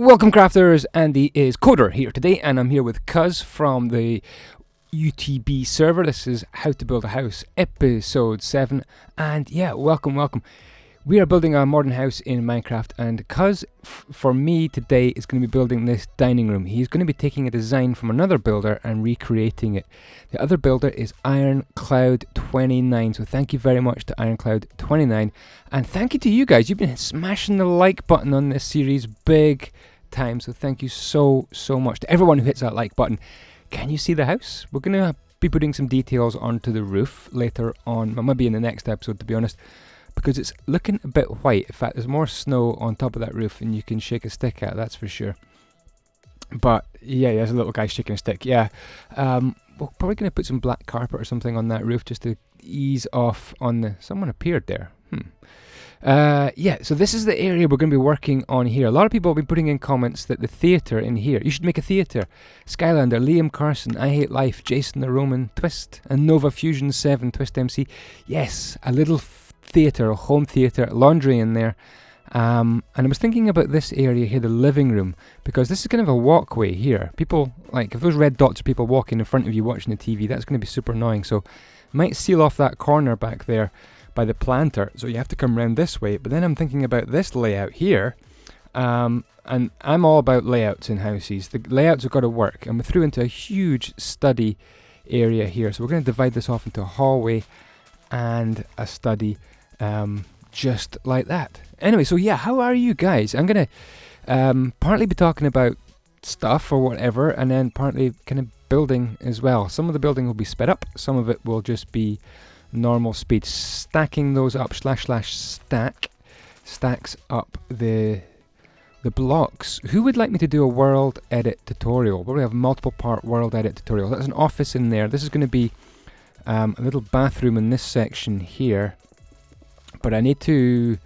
Welcome crafters, Andy is Coder here today, and I'm here with Cuz from the UTB server. This is How to Build a House, episode 7, and yeah, welcome. We are building a modern house in Minecraft, and Cuz, for me today, is going to be building this dining room. He's going to be taking a design from another builder and recreating it. The other builder is IronCloud29, so thank you very much to IronCloud29, and thank you to you guys. You've been smashing the like button on this series big time, so thank you so much to everyone who hits that like button. Can you see the house? We're going to be putting some details onto the roof later on, maybe in the next episode, to be honest, because it's looking a bit white. In fact, there's more snow on top of that roof and you can shake a stick at, that's for sure. But yeah, there's a little guy shaking a stick. Yeah, we're probably going to put some black carpet or something on that roof just to ease off on the... Someone appeared there. Yeah, so this is the area we're going to be working on here. A lot of people have been putting in comments that the theatre in here, you should make a theatre. Skylander, Liam Carson, I Hate Life, Jason the Roman, Twist, and Nova Fusion 7, Twist MC. Yes, a little theatre, a home theatre, laundry in there. And I was thinking about this area here, the living room, because this is kind of a walkway here. People, like, if those red dots are people walking in front of you watching the TV, that's going to be super annoying. So might seal off that corner back there by the planter, so you have to come around this way. But then I'm thinking about this layout here, and I'm all about layouts in houses. The layouts have got to work, and we threw into a huge study area here, so we're going to divide this off into a hallway and a study, just like that. Anyway, so yeah, how are you guys? I'm going to partly be talking about stuff or whatever, and then partly kind of building as well. Some of the building will be sped up, some of it will just be normal speed. Stacking those up, /stack stacks up the blocks. Who would like me to do a world edit tutorial? Well, we have multiple part world edit tutorial. That's an office in there. This is going to be a little bathroom in this section here, but I need to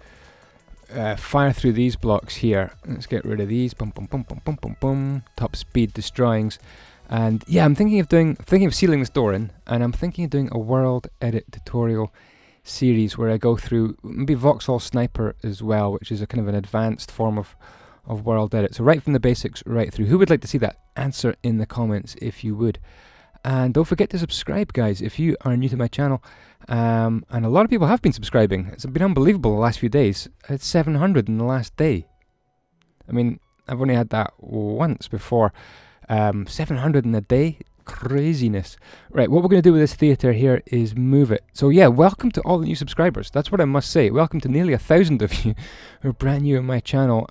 fire through these blocks here. Let's get rid of these. Boom. Top speed destroyings. And yeah, I'm thinking of sealing this door in, and I'm thinking of doing a world edit tutorial series where I go through maybe Vauxhall Sniper as well, which is a kind of an advanced form of world edit. So right from the basics right through. Who would like to see that? Answer in the comments if you would. And don't forget to subscribe, guys, if you are new to my channel. And a lot of people have been subscribing. It's been unbelievable the last few days. It's 700 in the last day. I mean, I've only had that once before. 700 in a day, craziness. Right, what we're going to do with this theatre here is move it. So yeah, welcome to all the new subscribers. That's what I must say. Welcome to nearly 1,000 of you who are brand new on my channel.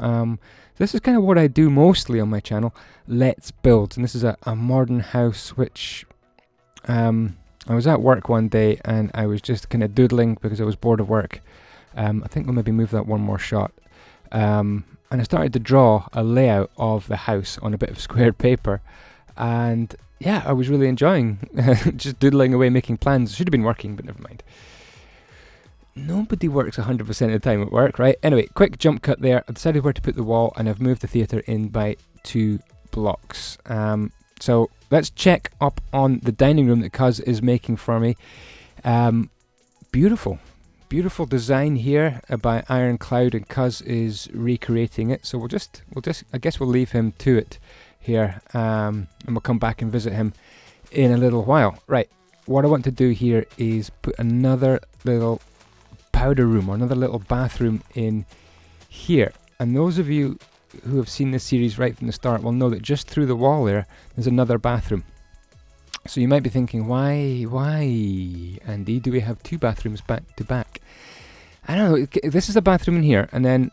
This is kind of what I do mostly on my channel. Let's build. And this is a modern house, which I was at work one day and I was just kind of doodling because I was bored of work. I think we'll maybe move that one more shot. And I started to draw a layout of the house on a bit of squared paper, and yeah, I was really enjoying just doodling away, making plans. Should have been working, but never mind. Nobody works 100% of the time at work, right? Anyway, quick jump cut there. I decided where to put the wall, and I've moved the theatre in by 2 blocks. So let's check up on the dining room that Cuz is making for me. Beautiful design here by IronCloud, and Cuz is recreating it. So we'll just I guess we'll leave him to it here, and we'll come back and visit him in a little while. Right, what I want to do here is put another little powder room or another little bathroom in here. And those of you who have seen this series right from the start will know that just through the wall there's another bathroom. So you might be thinking, why, Andy, do we have 2 bathrooms back to back? I don't know, this is a bathroom in here, and then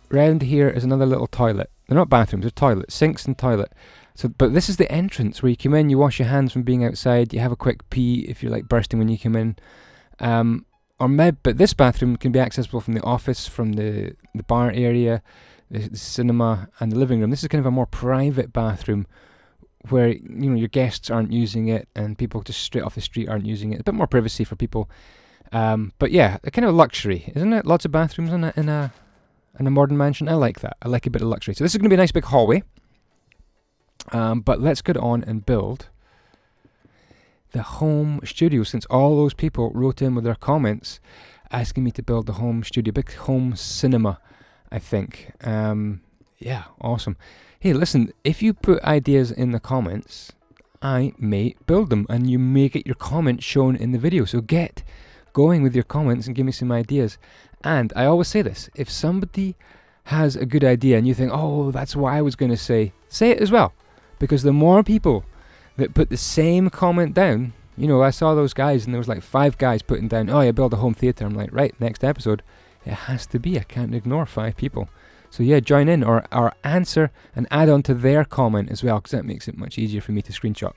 round here is another little toilet. They're not bathrooms, they're toilets, sinks and toilet. So, but this is the entrance where you come in, you wash your hands from being outside, you have a quick pee if you're like bursting when you come in. But this bathroom can be accessible from the office, from the bar area, the cinema, and the living room. This is kind of a more private bathroom, where your guests aren't using it and people just straight off the street aren't using it. A bit more privacy for people, but yeah, a kind of luxury, isn't it? Lots of bathrooms in a modern mansion. I like that. I like a bit of luxury. So this is going to be a nice big hallway, but let's get on and build the home studio, since all those people wrote in with their comments asking me to build the home studio, big home cinema, I think. Yeah, awesome. Hey, listen, if you put ideas in the comments, I may build them, and you may get your comment shown in the video. So get going with your comments and give me some ideas. And I always say this, if somebody has a good idea and you think, oh, that's what I was going to say it as well. Because the more people that put the same comment down, you know, I saw those guys and there was like 5 guys putting down, oh, yeah, build a home theatre. I'm like, right, next episode, it has to be. I can't ignore 5 people. So yeah, join in or answer and add on to their comment as well, because that makes it much easier for me to screenshot.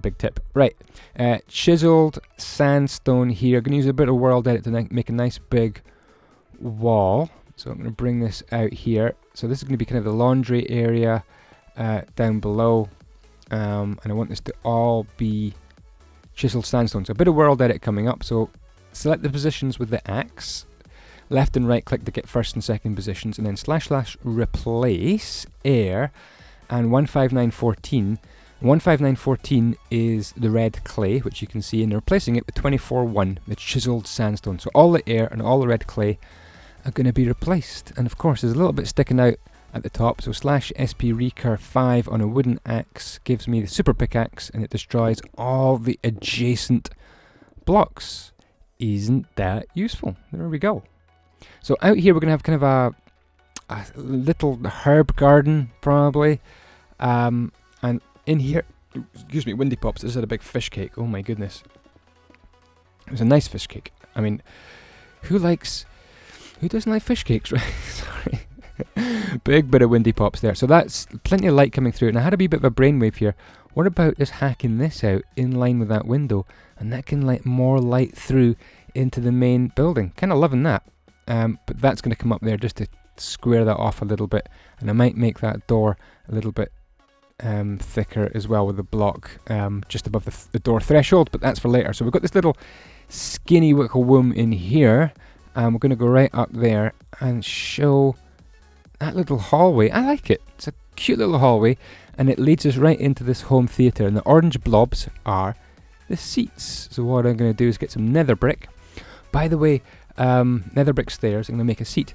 Big tip. Right, chiseled sandstone here. I'm going to use a bit of world edit to make a nice big wall. So I'm going to bring this out here. So this is going to be kind of the laundry area down below. And I want this to all be chiseled sandstone. So a bit of world edit coming up. So select the positions with the axe. Left and right click to get first and second positions. And then / replace air and 15914. 15914 is the red clay, which you can see. And they're replacing it with 241, the chiseled sandstone. So all the air and all the red clay are going to be replaced. And of course there's a little bit sticking out at the top, so / SP recur 5 on a wooden axe gives me the super pickaxe, and it destroys all the adjacent blocks. Isn't that useful? There we go. So out here we're going to have kind of a little herb garden probably, and in here, excuse me, Windy Pops, this is a big fish cake. Oh my goodness, it was a nice fish cake. I mean, who doesn't like fish cakes, right? Sorry. Big bit of Windy Pops there. So that's plenty of light coming through. And I had a wee bit of a brainwave here. What about just hacking this out in line with that window? And that can let more light through into the main building. Kind of loving that. But that's going to come up there just to square that off a little bit. And I might make that door a little bit thicker as well with the block just above the door threshold. But that's for later. So we've got this little skinny wickle womb in here. And we're going to go right up there and show that little hallway. I like it. It's a cute little hallway, and it leads us right into this home theatre. And the orange blobs are the seats. So what I'm going to do is get some nether brick. By the way, nether brick stairs. I'm going to make a seat.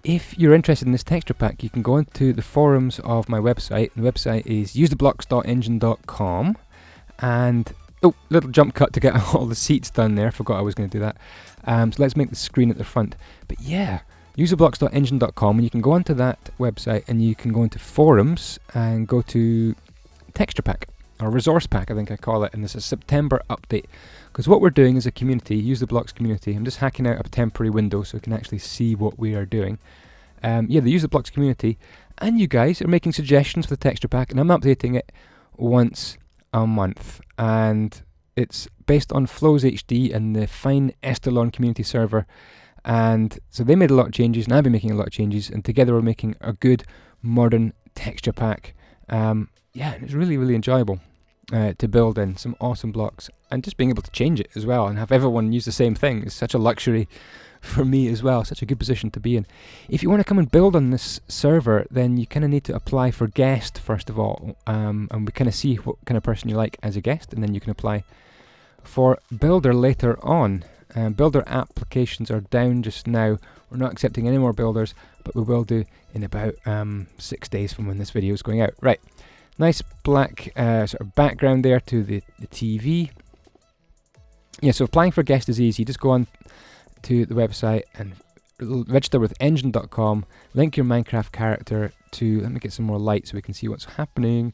If you're interested in this texture pack, you can go into the forums of my website. The website is usetheblocks.engine.com. And oh, little jump cut to get all the seats done there. Forgot I was going to do that. So let's make the screen at the front. But yeah, usetheblocks.engine.com, and you can go onto that website and you can go into forums and go to texture pack or resource pack, I think I call it, and there's a September update. Because what we're doing as a community, Use the Blocks community, I'm just hacking out a temporary window so you can actually see what we are doing. The Use the Blocks community, and you guys are making suggestions for the texture pack, and I'm updating it once a month. And it's based on Flows HD and the Fine Estalon community server. And so they made a lot of changes, and I've been making a lot of changes, and together we're making a good modern texture pack. It's really, really enjoyable to build in some awesome blocks, and just being able to change it as well and have everyone use the same thing is such a luxury for me as well, such a good position to be in. If you want to come and build on this server, then you kind of need to apply for guest first of all, and we kind of see what kind of person you like as a guest, and then you can apply for builder later on. Builder applications are down just now. We're not accepting any more builders, but we will do in about 6 days from when this video is going out. Right, nice black sort of background there to the TV. Yeah, so applying for guest is easy. Just go on to the website and register with engine.com. Link your Minecraft character to, let me get some more light so we can see what's happening.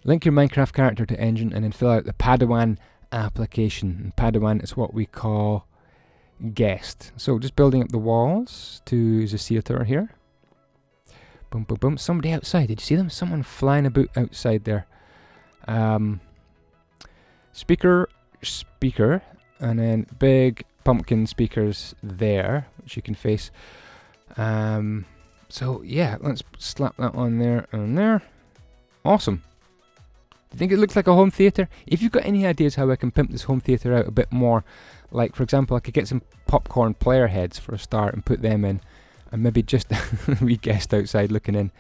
Link your Minecraft character to Engine and then fill out the Padawan application. And Padawan is what we call guest. So just building up the walls to the theatre here. Boom, boom, boom. Somebody outside. Did you see them? Someone flying about outside there. Speaker, and then big pumpkin speakers there, which you can face. So yeah, let's slap that on there and there. Awesome. Do you think it looks like a home theatre? If you've got any ideas how I can pimp this home theatre out a bit more, like for example, I could get some popcorn player heads for a start and put them in, and maybe just a wee guest outside looking in.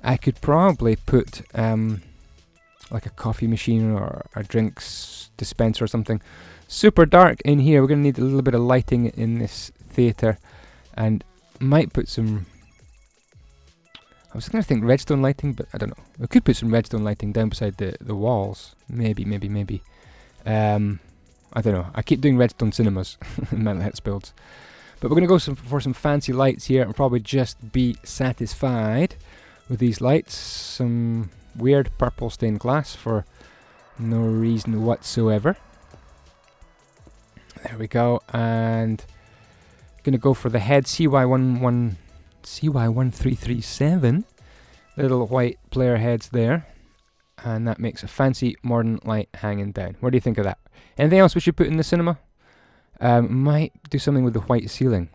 I could probably put like a coffee machine or a drinks dispenser or something super dark in here. We're going to need a little bit of lighting in this theatre, and might put some I was going to think redstone lighting, but I don't know. We could put some redstone lighting down beside the walls. Maybe. I don't know. I keep doing redstone cinemas in my Let's Builds. But we're going to go for some fancy lights here and probably just be satisfied with these lights. Some weird purple stained glass for no reason whatsoever. There we go. And going to go for the head CY1337. Little white player heads there. And that makes a fancy modern light hanging down. What do you think of that? Anything else we should put in the cinema? Might do something with the white ceiling.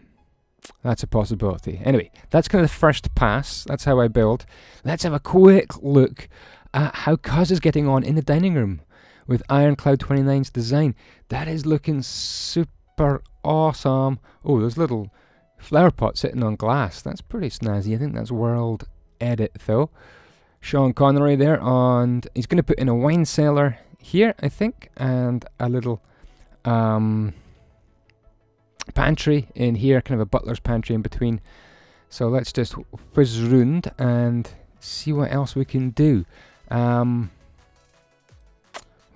That's a possibility. Anyway, that's kind of the first pass. That's how I build. Let's have a quick look at how Cuz is getting on in the dining room with Ironcloud 29's design. That is looking super awesome. Oh, those little flower pots sitting on glass. That's pretty snazzy. I think that's World Edit though. Sean Connery there, and he's going to put in a wine cellar here, I think, and a little pantry in here, kind of a butler's pantry in between. So let's just whiz round and see what else we can do. What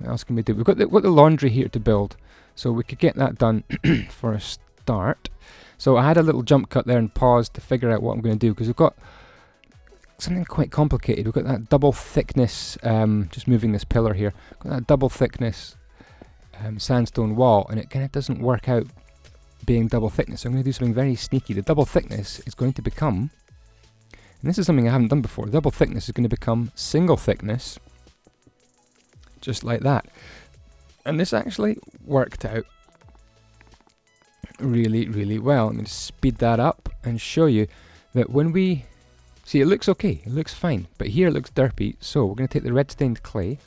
else can we do? We've got the laundry here to build, so we could get that done for a start. So I had a little jump cut there and paused to figure out what I'm going to do, because we've got something quite complicated. We've got that double thickness, just moving this pillar here, got that double thickness sandstone wall, and it kind of doesn't work out being double thickness. So I'm going to do something very sneaky. The double thickness is going to become, and this is something I haven't done before, double thickness is going to become single thickness, just like that. And this actually worked out really, really well. I'm going to speed that up and show you that when we see, it looks okay, it looks fine, but here it looks derpy. So we're going to take the red stained clay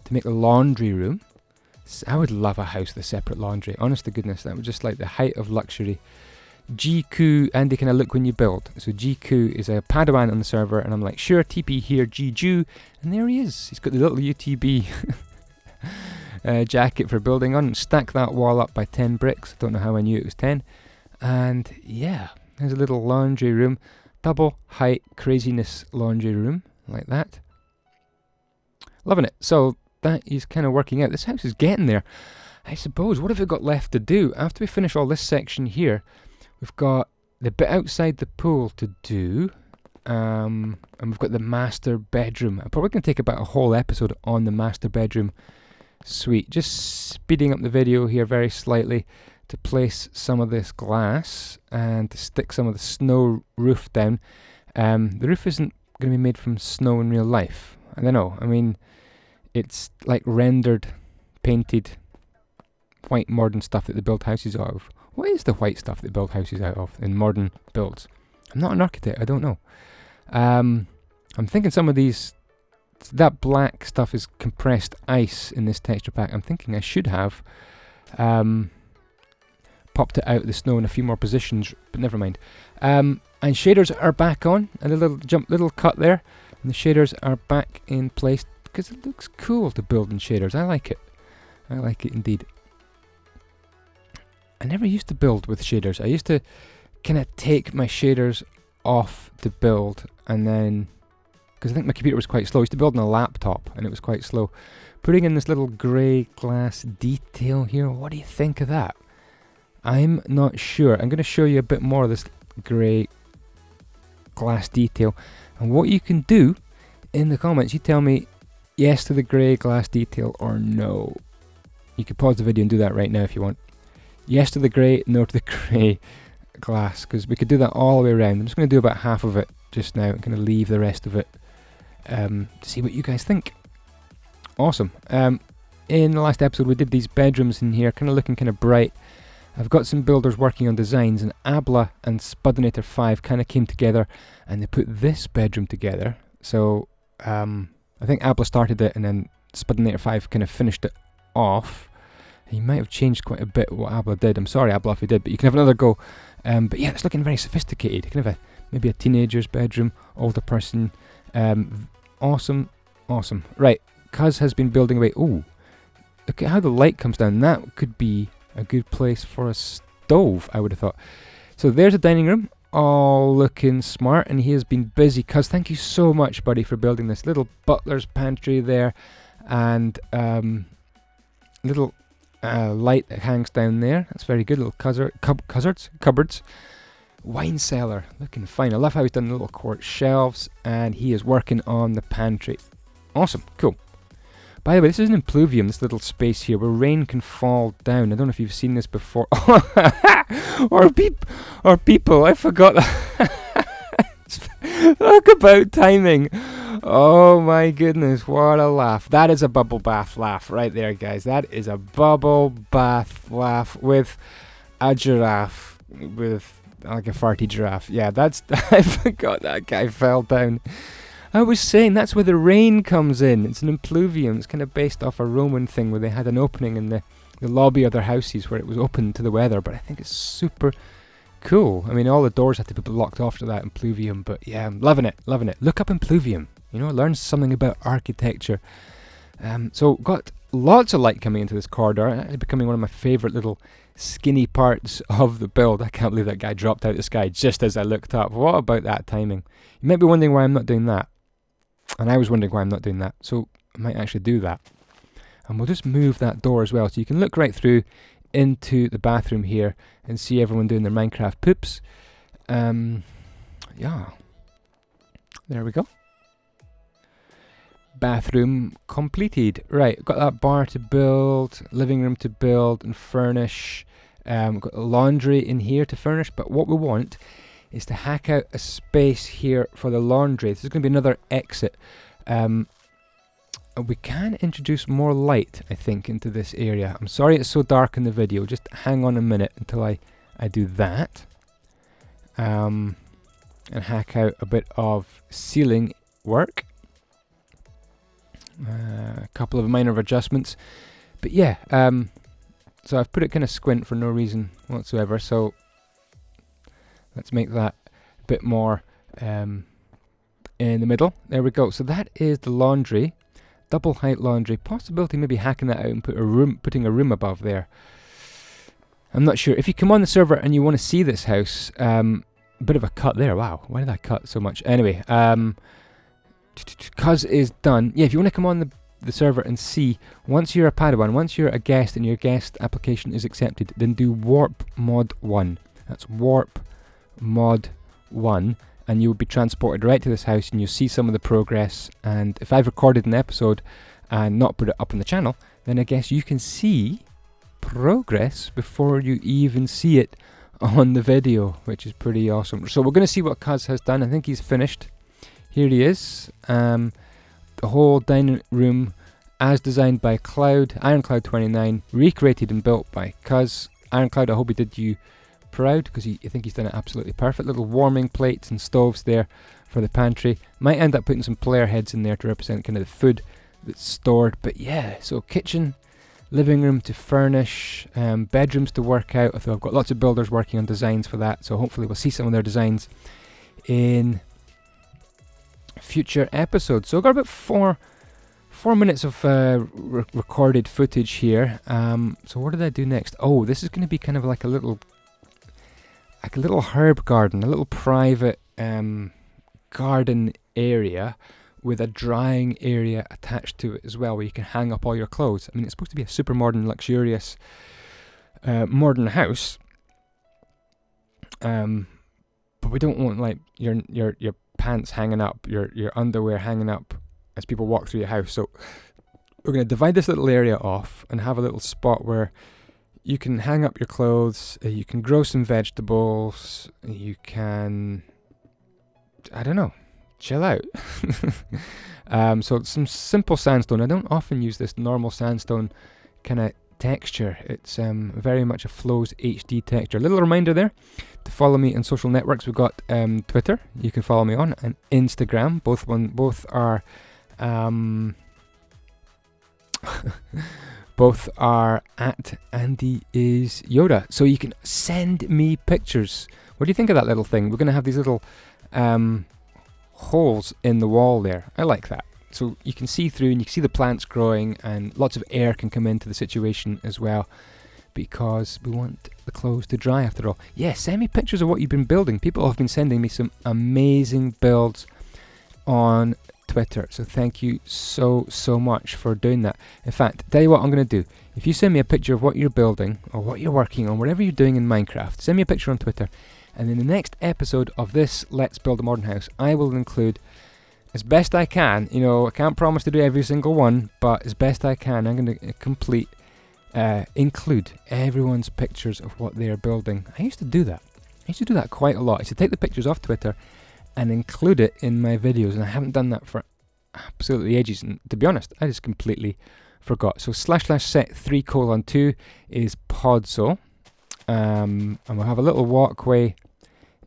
to make the laundry room. I would love a house with a separate laundry. Honest to goodness, that would just like the height of luxury. GQ, Andy, can I look when you build? So GQ is a Padawan on the server, and I'm like, sure, TP here, GJu, and there he is. He's got the little UTB jacket for building on. Stack that wall up by 10 bricks. I don't know how I knew it was 10. And yeah, there's a little laundry room. Double height craziness laundry room, like that. Loving it. So that is kind of working out. This house is getting there, I suppose. What have we got left to do? After we finish all this section here, we've got the bit outside the pool to do, and we've got the master bedroom. I'm probably going to take about a whole episode on the master bedroom suite. Just speeding up the video here very slightly to place some of this glass and to stick some of the snow roof down. The roof isn't going to be made from snow in real life. I don't know. I mean, it's like rendered, painted, white modern stuff that they build houses out of. What is the white stuff they build houses out of in modern builds? I'm not an architect, I don't know. I'm thinking some of these, that black stuff is compressed ice in this texture pack. I'm thinking I should have popped it out of the snow in a few more positions, but never mind. And shaders are back on, a little cut there, and the shaders are back in place, because it looks cool to build in shaders. I like it. I like it indeed. I never used to build with shaders. I used to kind of take my shaders off to build, and then, because I think my computer was quite slow, I used to build on a laptop and it was quite slow. Putting in this little grey glass detail here, what do you think of that? I'm not sure. I'm going to show you a bit more of this grey glass detail, and what you can do in the comments, you tell me yes to the grey glass detail or no. You can pause the video and do that right now if you want. Yes to the grey, no to the grey glass, because we could do that all the way around. I'm just going to do about half of it just now. I'm going to leave the rest of it to see what you guys think. Awesome. In the last episode we did these bedrooms in here, kind of looking kind of bright. I've got some builders working on designs, and Abla and Spudinator 5 kind of came together and they put this bedroom together. So I think Abla started it and then Spudinator 5 kind of finished it off. He might have changed quite a bit what Abla did. I'm sorry, Abla, if he did, but you can have another go. But yeah, it's looking very sophisticated. Kind of maybe a teenager's bedroom, older person. Awesome, awesome. Right, Cuz has been building away. Oh, look at how the light comes down. That could be a good place for a stove, I would have thought. So there's a dining room all looking smart, and he has been busy. Cuz, thank you so much, buddy, for building this little butler's pantry there, and little light that hangs down there. That's very good. Little cupboards. Wine cellar, looking fine. I love how he's done the little quart shelves, and he is working on the pantry. Awesome, cool. By the way, this is an impluvium, this little space here where rain can fall down. I don't know if you've seen this before. or people, I forgot that. Talk about timing. Oh my goodness, what a laugh. That is a bubble bath laugh right there, guys. That is a bubble bath laugh with a giraffe, with like a farty giraffe. Yeah, that's, I forgot that guy fell down. I was saying that's where the rain comes in. It's an impluvium. It's kind of based off a Roman thing where they had an opening in the lobby of their houses where it was open to the weather. But I think it's super cool. I mean, all the doors had to be locked off to that impluvium. But yeah, I'm loving it. Look up impluvium. You know, learn something about architecture. So got lots of light coming into this corridor. It's becoming one of my favourite little skinny parts of the build. I can't believe that guy dropped out of the sky just as I looked up. What about that timing? You might be wondering why I'm not doing that. And I was wondering why I'm not doing that. So I might actually do that. And we'll just move that door as well. So you can look right through into the bathroom here and see everyone doing their Minecraft poops. Yeah. There we go. Bathroom completed. Right, got that bar to build, living room to build and furnish. Got a laundry in here to furnish, but what we want is to hack out a space here for the laundry. This is going to be another exit. We can introduce more light, I think, into this area. I'm sorry it's so dark in the video. Just hang on a minute until I do that. And hack out a bit of ceiling work. A couple of minor adjustments, but yeah, so I've put it kind of squint for no reason whatsoever, so let's make that a bit more in the middle. There we go. So that is the laundry, double height laundry. Possibility maybe hacking that out and putting a room above there. I'm not sure. If you come on the server and you want to see this house, bit of a cut there. Wow, why did I cut so much? Anyway, Cuz is done. Yeah, if you want to come on the server and see, once you're a Padawan, once you're a guest and your guest application is accepted, then do warp mod 1. That's warp mod 1, and you will be transported right to this house and you'll see some of the progress. And if I've recorded an episode and not put it up on the channel, then I guess you can see progress before you even see it on the video, which is pretty awesome. So we're going to see what Cuz has done. I think he's finished. Here he is, the whole dining room as designed by Ironcloud29, recreated and built by Cuz. Ironcloud, I hope he did you proud, because I think he's done it absolutely perfect. Little warming plates and stoves there for the pantry. Might end up putting some player heads in there to represent kind of the food that's stored. But yeah, so kitchen, living room to furnish, bedrooms to work out. Although I've got lots of builders working on designs for that, so hopefully we'll see some of their designs in future episodes. So I've got about four minutes of recorded footage here. So what did I do next? Oh, this is going to be kind of like a little herb garden, a little private garden area with a drying area attached to it as well, where you can hang up all your clothes. I mean, it's supposed to be a super modern, luxurious modern house, but we don't want like your pants hanging up, your underwear hanging up as people walk through your house. So we're going to divide this little area off and have a little spot where you can hang up your clothes, you can grow some vegetables, you can, I don't know, chill out. So some simple sandstone. I don't often use this normal sandstone kind of texture. It's very much a Flows HD texture. A little reminder there to follow me on social networks. We've got Twitter, you can follow me on, and Instagram. Both are both are at andyisyoda. So you can send me pictures. What do you think of that little thing? We're going to have these little holes in the wall there. I like that. So you can see through and you can see the plants growing, and lots of air can come into the situation as well. because we want the clothes to dry after all. Yeah, send me pictures of what you've been building. People have been sending me some amazing builds on Twitter, so thank you so much for doing that. In fact, tell you what I'm going to do. If you send me a picture of what you're building or what you're working on, whatever you're doing in Minecraft, send me a picture on Twitter, and in the next episode of this Let's Build a Modern House, I will include, as best I can, you know, I can't promise to do every single one, but as best I can, I'm going to include everyone's pictures of what they're building. I used to do that quite a lot. I used to take the pictures off Twitter and include it in my videos, and I haven't done that for absolutely ages, and to be honest, I just completely forgot. So /set3:2 is Podzol, and we'll have a little walkway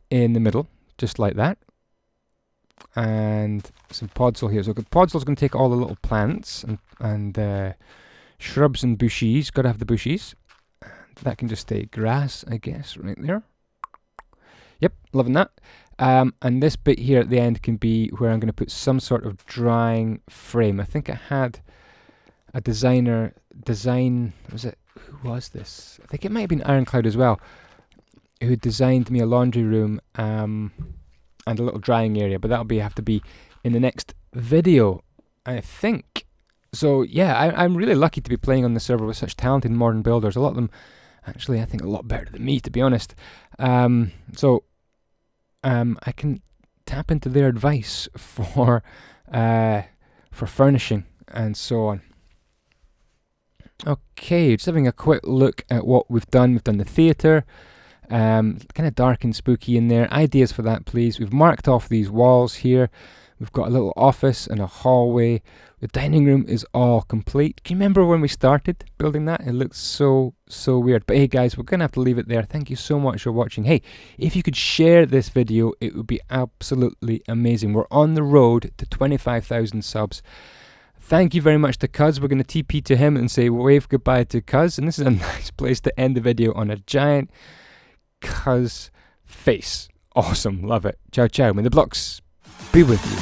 in the middle, just like that, and some Podzol here. So Podzol's going to take all the little plants and shrubs and bushes. Got to have the bushes. That can just stay grass, I guess, right there. Yep, loving that. And this bit here at the end can be where I'm going to put some sort of drying frame. I think I had a designer design, who was this? I think it might have been Ironcloud as well, who designed me a laundry room and a little drying area, but that'll have to be in the next video, I think. So yeah, I'm really lucky to be playing on the server with such talented modern builders. A lot of them, actually, I think a lot better than me, to be honest. I can tap into their advice for furnishing and so on. Okay, just having a quick look at what we've done. We've done the theatre, kind of dark and spooky in there. Ideas for that, please. We've marked off these walls here. We've got a little office and a hallway. The dining room is all complete. Can you remember when we started building that? It looks so weird. But hey guys, we're going to have to leave it there. Thank you so much for watching. Hey, if you could share this video, it would be absolutely amazing. We're on the road to 25,000 subs. Thank you very much to Cuz. We're going to TP to him and say wave goodbye to Cuz. And this is a nice place to end the video, on a giant Cuz face. Awesome. Love it. Ciao, ciao. May the blocks be with you.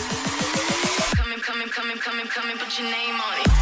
Coming, put your name on it.